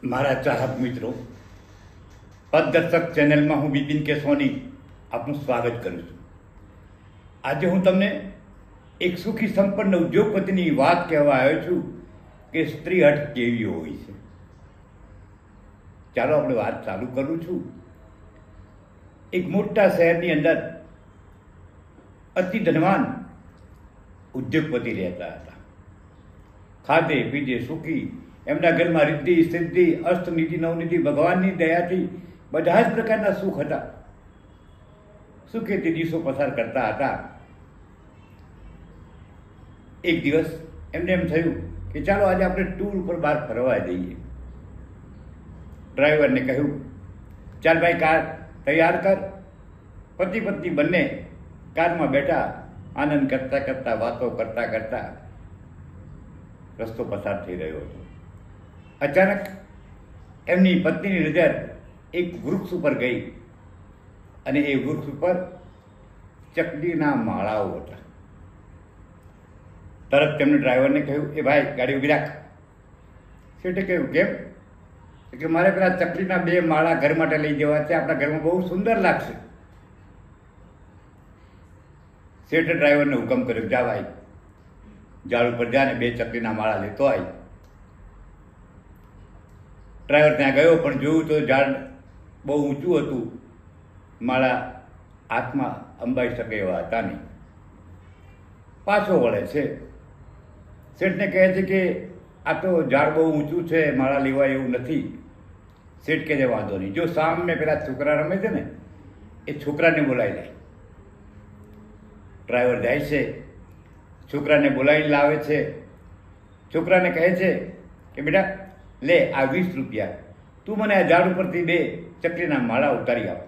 મારા ચાહક મિત્રો, પદદર્શક ચેનલમાં હું બિપિન કે સોની આપનું સ્વાગત કરું છું. આજે હું તમને એક સુખી સંપન્ન ઉદ્યોગપતિની વાત કહેવા આવ્યો છું કે સ્ત્રી હઠ કેવી હોય છે. ચાલો આપણે વાત ચાલુ કરું છું. એક મોટા શહેરની અંદર અતિ ધનવાન ઉદ્યોગપતિ રહેતા હતા. ખાધે પીધે સુખી, એમના ઘરમાં રિદ્ધિ સિદ્ધિ અષ્ટનિધિ નવનિધિ ભગવાનની દયાથી બધા જ પ્રકારના સુખ હતા. સુખેથી દિવસો પસાર કરતા હતા. એક દિવસ એમને એમ થયું કે ચાલો આજે આપણે ટૂર ઉપર બહાર ફરવા જઈએ. ડ્રાઈવરને કહ્યું, ચાલ ભાઈ કાર તૈયાર કર. પતિ પત્ની બંને કારમાં બેઠા, આનંદ કરતા કરતા વાતો કરતા કરતા રસ્તો પસાર થઈ રહ્યો હતો. અચાનક એમની પત્નીની નજર એક વૃક્ષ ઉપર ગઈ અને એ વૃક્ષ ઉપર ચકલીના માળાઓ હતા. તરત તેમણે ડ્રાઈવરને કહ્યું, એ ભાઈ ગાડી ઊભી રાખ. શેઠે કહ્યું, કેમ? કે મારે પેલા ચકલીના 2 માળા ઘર માટે લઈ જવા છે, આપણા ઘરમાં બહુ સુંદર લાગશે. શેઠે ડ્રાઈવરને હુકમ કર્યો, જા ભાઈ ઝાડ ઉપર જા ને 2 ચકલીના માળા લેતો આવી. ડ્રાઈવર ત્યાં ગયો, પણ જોયું તો ઝાડ બહુ ઊંચું હતું, માળા હાથમાં અંબાઈ શકે એવા હતા નહીં. પાછો વળે છે. શેઠને કહે છે કે આ તો ઝાડ બહુ ઊંચું છે, માળા લેવાય એવું નથી. શેઠ કહે છે, વાંધો નહીં, જો સામે પેલા છોકરા રમે છે ને એ છોકરાને બોલાવી લાય. ડ્રાઈવર જાય છે, છોકરાને બોલાવીને લાવે છે. છોકરાને કહે છે કે બેટા લે આ 20 રૂપિયા, તું મને આ ઝાડ ઉપરથી 2 ચકલીના માળા ઉતારી આપ.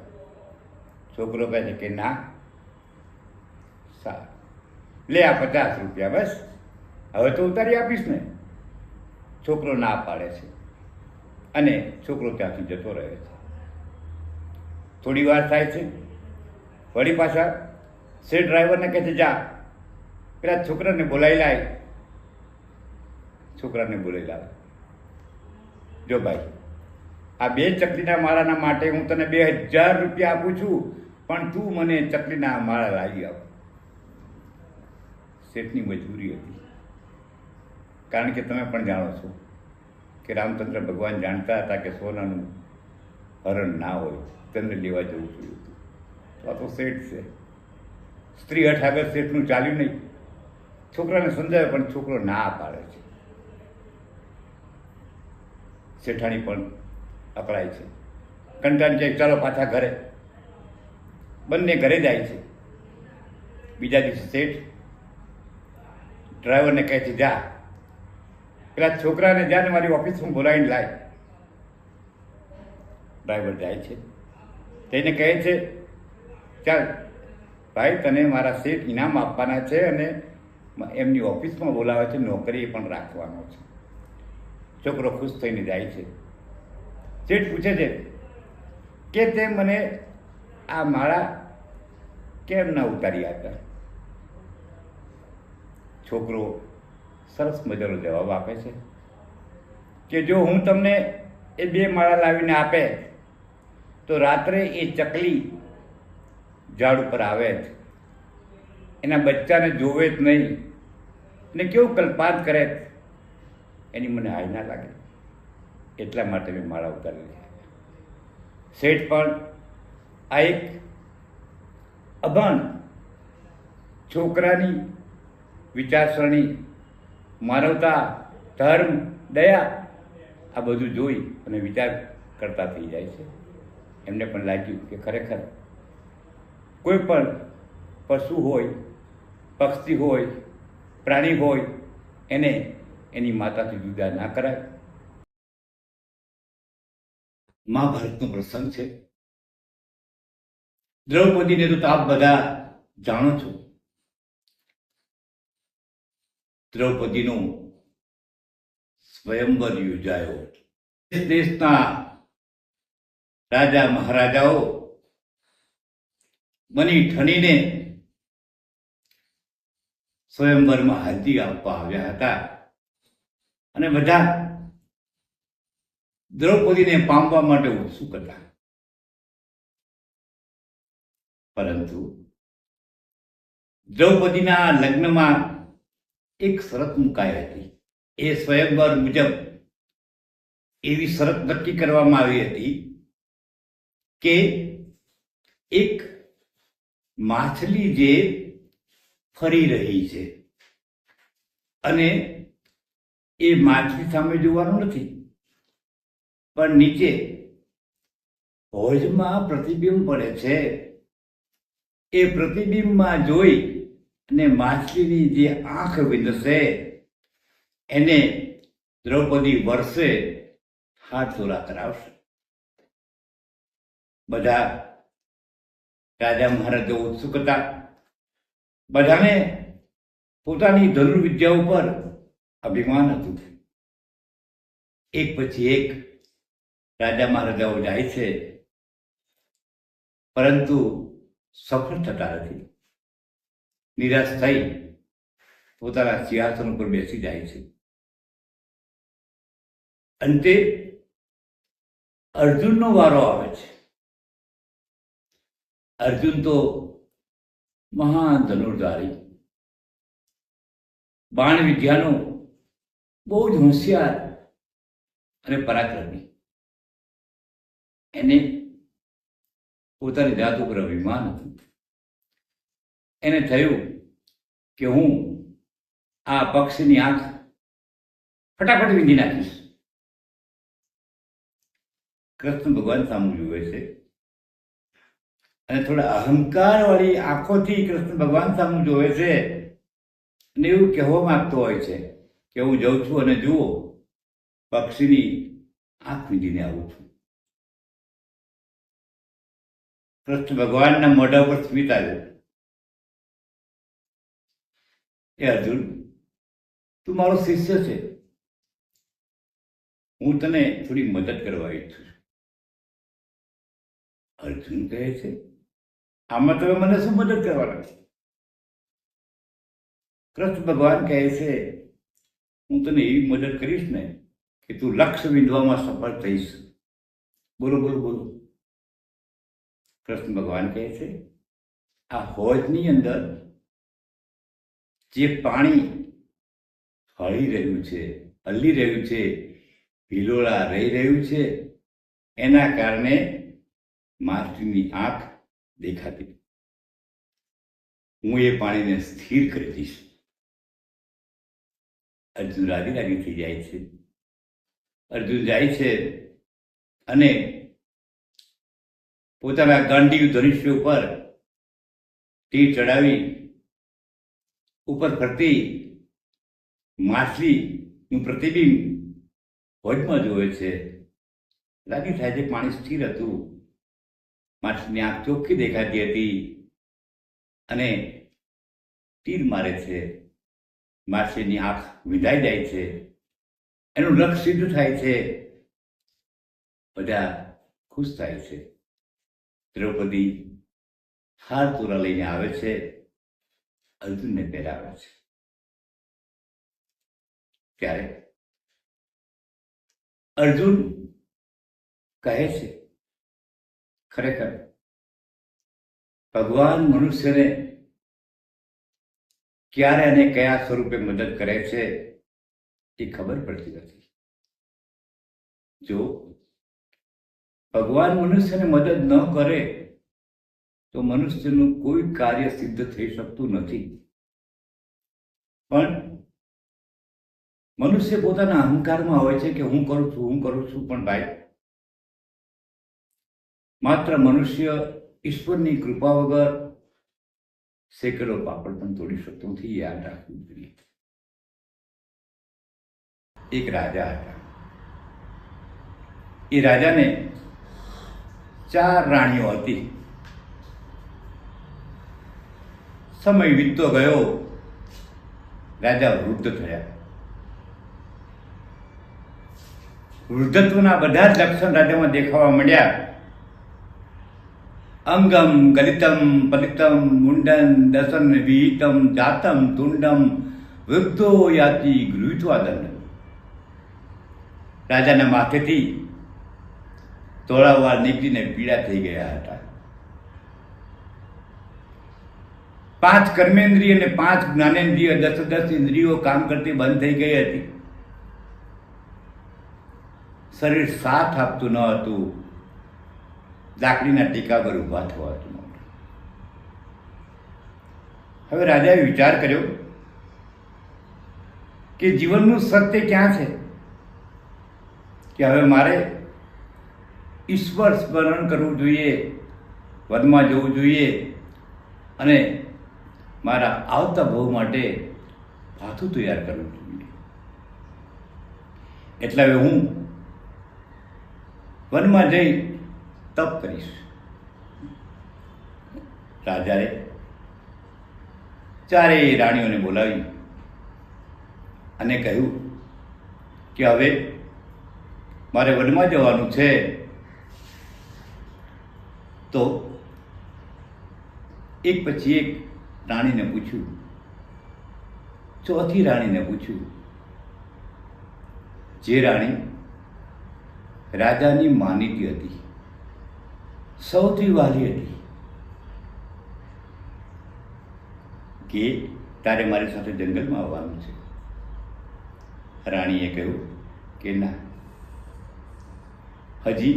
છોકરો કહે છે કે ના, સારું, લે આ 50 રૂપિયા, બસ હવે તો ઉતારી આપીશ ને. છોકરો ના પાડે છે અને છોકરો ત્યાંથી જતો રહે છે. થોડી વાર થાય છે, વળી પાછા શેઠ ડ્રાઈવરને કહે છે, જા પેલા છોકરાને બોલાવી લાય. છોકરાને બોલાવી લાવે. જો ભાઈ આ 2 ચકલીના માળાના માટે હું તને 2000 રૂપિયા આપું છું, પણ તું મને ચકલીના માળા લાવી આપ. શેઠની મજબૂરી હતી, કારણ કે તમે પણ જાણો છો કે રામચંદ્ર ભગવાન જાણતા હતા કે સોનાનું હરણ ના હોય, તેમને લેવા જવું જોઈએ હતું. તો આ તો શેઠ છે. સ્ત્રી હઠ આગળ શેઠનું ચાલ્યું નહીં. છોકરાને સમજાવે પણ છોકરો ના પાડે છે. શેઠાણી પણ અકળાય છે, કંટાળી જાય, ચાલો પાછા ઘરે. બંને ઘરે જાય છે. બીજા દિવસે શેઠ ડ્રાઈવરને કહે છે, જા પેલા છોકરાને જા ને મારી ઓફિસમાં બોલાવીને લાય. ડ્રાઈવર જાય છે, તેને કહે છે, ચાલ ભાઈ તને મારા શેઠ ઇનામ આપવાના છે અને એમની ઓફિસમાં બોલાવે છે, નોકરી પણ રાખવાનો છે. છોકરો ખુશ થઈને જાય છે. શેઠ પૂછે છે કે તે મને આ માળા કેમ ના ઉતારી આપ્યા? છોકરો સરસ મજાનો જવાબ આપે છે કે જો હું તમને એ 2 માળા લાવીને આપે તો રાત્રે એ ચકલી ઝાડ ઉપર આવે જ, એના બચ્ચાને જોવે જ નહીં ને કેવું કલ્પાંત કરે, એની મને હાય ના લાગે, એટલા માટે મેં માળા ઉતારેલી. શેઠ પણ આ એક અભણ છોકરાની વિચારસરણી, માનવતા, ધર્મ, દયા આ બધું જોઈ અને વિચાર કરતા થઈ જાય છે. એમને પણ લાગ્યું કે ખરેખર કોઈ પણ પશુ હોય, પક્ષી હોય, પ્રાણી હોય, એને એની માતાથી જુદા ના કરાય. મહાભારતનો પ્રસંગ છે. દ્રૌપદીને તો આપ બધા જાણો છો. દ્રૌપદીનો સ્વયંવર યોજાયો. દેશના રાજા મહારાજાઓ બની ઠણીને સ્વયંવરમાં હાજરી આપવા આવ્યા હતા અને બધા દ્રૌપદીને પામવા માટે ઉત્સુક હતા. પરંતુ દ્રૌપદીના લગ્નમાં એક શરત મુકાઈ હતી. એ સ્વયંવર મુજબ એવી શરત નક્કી કરવામાં આવી હતી કે એક માછલી જે ફરી રહી છે અને એ માછલી સામે જોવાનું નથી, પણ નીચે હોજમાં પ્રતિબિંબ પડે છે. એ પ્રતિબિંબમાં જોઈ અને માછલીની જે આંખ વિંધશે એને દ્રૌપદી વર્ષે હાથ ધોરા કરાવશે. બધા રાજા મહારાજો ઉત્સુક હતા. બધાને પોતાની ધનુર્વિદ્યા ઉપર અભિમાન હતું. એક પછી એક રાજા મહારાજાઓ જાય છે, પરંતુ સફળ થતા નથી. નિરાશ થઈ પોતાના સિંહાસન ઉપર બેસી જાય છે. અંતે અર્જુનનો વારો આવે છે. અર્જુન તો મહાન ધનુર્ધારી, બાણ વિદ્યાનો બહુ જ હોશિયાર અને પરાક્રમી. એને પોતાની જાત ઉપર અભિમાન હતું. એને થયું કે હું આ પક્ષીની આંખ ફટાફટ વીંધી નાખીશ. કૃષ્ણ ભગવાન સામું જુએ છે અને થોડા અહંકાર વાળી આંખોથી કૃષ્ણ ભગવાન સામું જોવે છે અને એવું કહેવા માંગતો હોય છે કે હું જઉં છું અને જુઓ પક્ષીની આંખ વીંધીને આવું છું. કૃષ્ણ ભગવાનના મોઢા પર સ્મિત આવ્યું. એ અર્જુન, તું મારો શિષ્ય છે, હું તને થોડી મદદ કરવા ઈચ્છું છું. અર્જુન કહે છે, આમાં તમે મને શું મદદ કરવાના છે? કૃષ્ણ ભગવાન કહે છે, હું તને એવી મદદ કરીશ ને કે તું લક્ષ્ય વિંધવામાં સફળ થઈશ. બોલો બોલો બોલો. કૃષ્ણ ભગવાન કહે છે, આ હોજની અંદર જે પાણી હળી રહ્યું છે, હલી રહ્યું છે, ભીલોળા રહી રહ્યું છે, એના કારણે માછલીની આંખ દેખાતી. હું એ પાણીને સ્થિર કરી દઈશ. અર્જુન રાજી રાજી થઈ જાય છે. અર્જુન જાય છે અને પોતાના ગાંડીવ ધનુષ્ય ઉપર તીર ચડાવી ઉપર ફરતી માછલીનું પ્રતિબિંબ હોજમાં જોવે છે. રાજી થાય છે. પાણી સ્થિર હતું, માછલીની આંખ ચોખ્ખી દેખાતી હતી અને તીર મારે છે. માછલીની આંખ વિંધાઈ જાય છે. એનું લક્ષ્ય સિદ્ધ થાય છે. બધા ખુશ થાય છે. દ્રૌપદી હાર તોરા લઈને આવે છે, અર્જુનને પહેરાવે છે. ત્યારે અર્જુન કહે છે, ખરેખર ભગવાન મનુષ્યને ક્યારે અને કયા સ્વરૂપે મદદ કરે છે એ ખબર પડતી નથી. જો ભગવાન મનુષ્યને મદદ ન કરે તો મનુષ્યનું કોઈ કાર્ય સિદ્ધ થઈ શકતું નથી. પણ મનુષ્ય પોતાના અહંકારમાં હોય છે કે હું કરું છું. પણ ભાઈ, માત્ર મનુષ્ય ઈશ્વરની કૃપા વગર શેકેલો પાપડ પણ તોડી શકતો નથી. યાદ રાખવું જોઈએ. એક રાજા હતા. એ રાજાને 4 રાણીઓ હતી. સમય વીતતો ગયો. રાજા વૃદ્ધ થયા. વૃદ્ધત્વના બધા જ લક્ષણ રાજામાં દેખાવા માંડ્યા. અંગમ ગલિતમ પલિતમ મુંડન દસન વિહિતમ જાતમ તુંડમ વૃદ્ધો યાતિ ગૃહિત્વા દંડ. રાજાના માથેથી થોડા વાર નીકળીને પીડા થઈ ગયા હતા. 5 કર્મેન્દ્રિય અને 5 જ્ઞાનેન્દ્રિય 10 ઇન્દ્રિયો કામ કરતી બંધ થઈ ગઈ હતી. શરીર સાથ આપતું ન હતું. લાકડીના ટીકા પર ઊભા થવાતું નહોતું. હવે રાજાએ વિચાર કર્યો કે જીવનનું સત્ય ક્યાં છે, કે હવે મારે ઈશ્વર સ્મરણ કરવું જોઈએ, વનમાં જવું જોઈએ અને મારા આવતા ભવ માટે ભાથું તૈયાર કરવું જોઈએ. એટલે હવે હું વનમાં જઈ તપ કરીશ. રાજાએ ચારેય રાણીઓને બોલાવી અને કહ્યું કે હવે મારે વનમાં જવાનું છે. તો એક પછી એક રાણીને પૂછ્યું. ચોથી રાણીને પૂછ્યું, જે રાણી રાજાની માનીતી હતી, સૌથી વાલી હતી, કે તારે મારી સાથે જંગલમાં આવવાનું છે. રાણીએ કહ્યું કે ના, હજી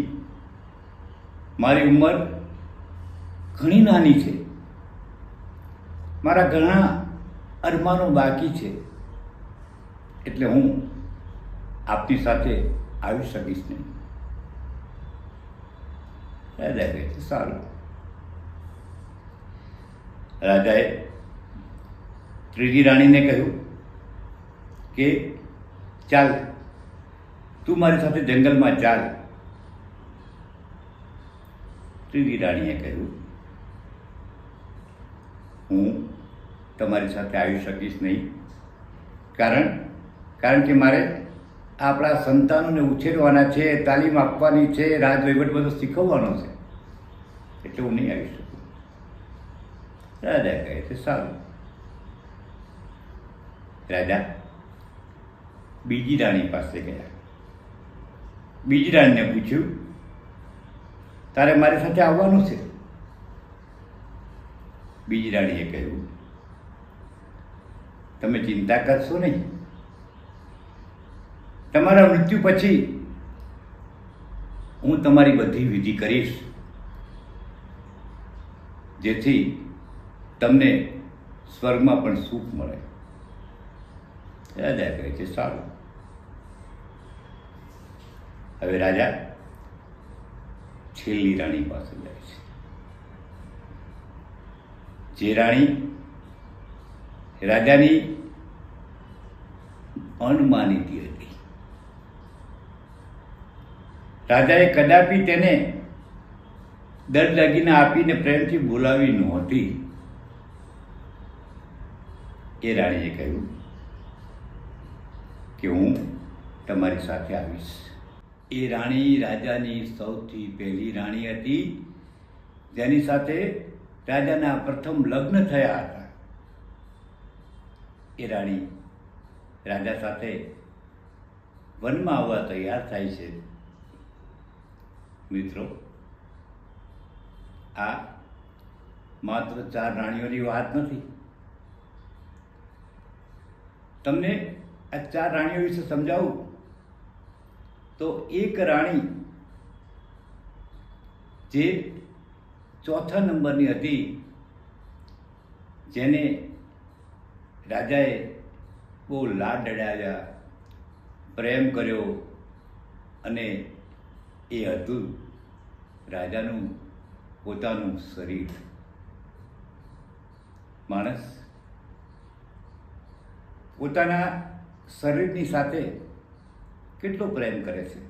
મારી ઉંમર ઘણી નાની છે, મારા ઘણા અરમાનો બાકી છે, એટલે હું આપની સાથે આવી શકીશ નહીં. રાજા કહે છે સારું. રાજાએ ત્રીજી રાણીને કહ્યું કે ચાલ, તું મારી સાથે જંગલમાં ચાલ. ત્રીજી રાણીએ કહ્યું હું તમારી સાથે આવી શકીશ નહીં, કારણ કે મારે આપણા સંતાનોને ઉછેરવાના છે, તાલીમ આપવાની છે, રાજ વહીવટ બધો શીખવવાનો છે, એટલે હું નહીં આવી શકું. રાજા કહે છે સારું. રાજા બીજી રાણી પાસે ગયા. બીજી રાણીને પૂછ્યું, તારે મારી સાથે આવવાનું છે? બીજી રાણીએ કહ્યું, તમે ચિંતા કરશો નહીં, તમારા મૃત્યુ પછી હું તમારી બધી વિધિ કરીશ, જેથી તમને સ્વર્ગમાં પણ સુખ મળે. રાજા કહે છે સારું. હવે રાજા છેલ્લી રાણી પાસે જાય છે. જે રાણી રાજાની અણમાનીતી હતી. રાજાએ કદાપી તેને દર દાગીના આપીને પ્રેમથી બોલાવી નહોતી. એ રાણીએ કહ્યું કે હું તમારી સાથે આવીશ. એ રાણી રાજાની સૌથી પહેલી રાણી હતી, જેની સાથે રાજાના પ્રથમ લગ્ન થયા હતા. એ રાણી રાજા સાથે વનમાં આવવા તૈયાર થાય છે. મિત્રો, આ માત્ર 4 રાણીઓની વાત નથી. તમને આ 4 રાણીઓ વિશે સમજાવું તો એક રાણી જે 4થા નંબરની હતી, જેને રાજાએ બહુ લાડ લડાવ્યા, પ્રેમ કર્યો, અને એ હતું રાજાનું પોતાનું શરીર. માણસ પોતાના શરીરની સાથે કેટલો પ્રેમ કરે છે,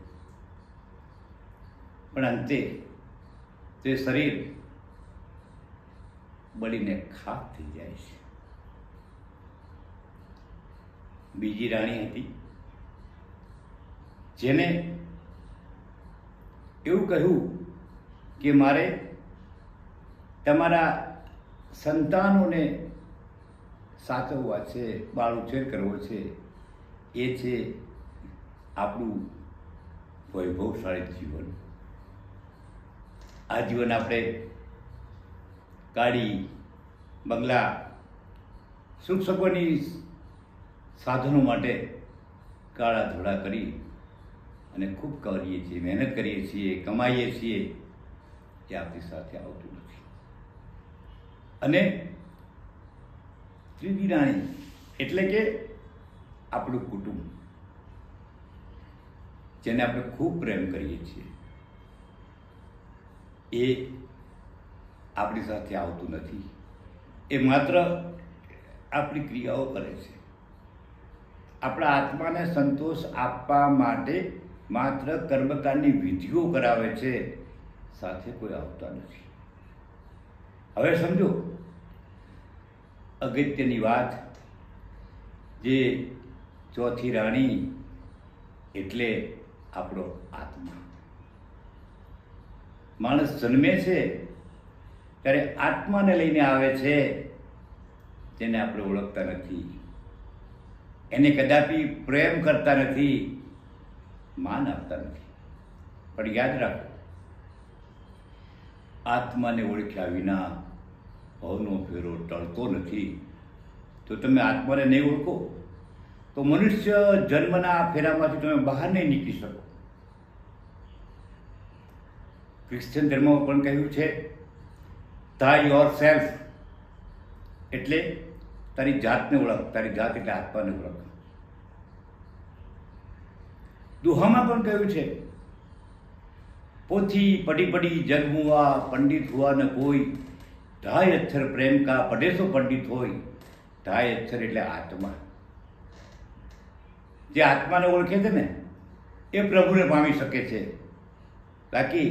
પણ અંતે તે શરીર બળીને ખાક થઈ જાય છે. બીજી રાણી હતી, જેને એવું કહ્યું કે મારે તમારા સંતાનોને સાચવવા છે, બાળ ઉછેર કરવો છે, એ છે આપણું વૈભવશાળી જીવન. આજીવન આપણે ગાડી બંગલા સુખ સગવડની સાધનો માટે કાળા ધોળા કરી અને ખૂબ કરીએ છીએ, મહેનત કરીએ છીએ, કમાઈએ છીએ, એ આપણી સાથે આવતું નથી. અને ત્રીજી રાણી એટલે કે આપણું કુટુંબ, જેને આપણે ખૂબ પ્રેમ કરીએ છીએ, એ આપણી સાથે આવતું નથી. એ માત્ર આપણી ક્રિયાઓ કરે છે, આપણા આત્માને સંતોષ આપવા માટે માત્ર કર્મકાંડની વિધિઓ કરાવે છે, સાથે કોઈ આવતા નથી. હવે સમજો અગત્યની વાત, જે ચોથી રાણી એટલે આપણો આત્મા. માણસ જન્મે છે ત્યારે આત્માને લઈને આવે છે, જેને આપણે ઓળખતા નથી, એને કદાપી પ્રેમ કરતા નથી, માન આપતા નથી. પણ યાદ રાખો, આત્માને ઓળખ્યા વિના ભવનો ફેરો ટળતો નથી. તો તમે આત્માને નહીં ઓળખો તો મનુષ્ય જન્મના ફેરામાંથી તમે બહાર નહીં નીકળી શકો. ક્રિશ્ચિયન ધર્મમાં પણ કહ્યું છે, ધાય યોર સેલ્ફ, એટલે તારી જાતને ઓળખ. તારી જાત એટલે આત્માને ઓળખ. દુહામાં પણ કહ્યું છે, પોથી પડી પડી જગ હુઆ, પંડિત હુઆ ન કોઈ, ઢાઈ અક્ષર પ્રેમ કા પઢે સો પંડિત હોય. ઢાઈ અક્ષર એટલે આત્મા. જે આત્માને ઓળખે છે ને એ પ્રભુને પામી શકે છે. બાકી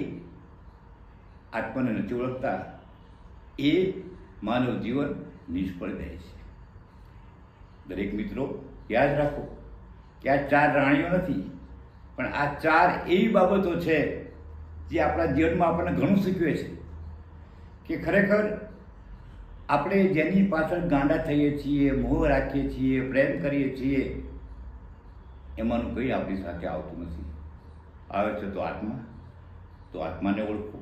આત્માને નથી ઓળખતા એ માનવ જીવન નિષ્ફળ જાય છે. દરેક મિત્રો યાદ રાખો કે આ 4 રાણીઓ નથી, પણ આ 4 એવી બાબતો છે જે આપણા જીવનમાં આપણને ઘણું શીખવે છે કે ખરેખર આપણે જેની પાછળ ગાંડા થઈએ છીએ, મોહ રાખીએ છીએ, પ્રેમ કરીએ છીએ, એમાંનું કંઈ આપણી સાથે આવતું નથી. આવે છે તો આત્માને ઓળખો,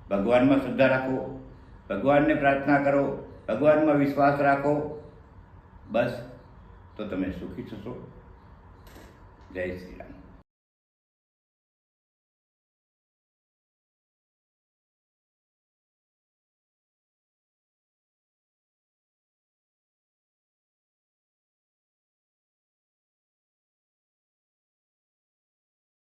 ભગવાનમાં શ્રદ્ધા રાખો, ભગવાનને પ્રાર્થના કરો, ભગવાનમાં વિશ્વાસ રાખો, બસ તો તમે સુખી થશો. જય શ્રી રામ.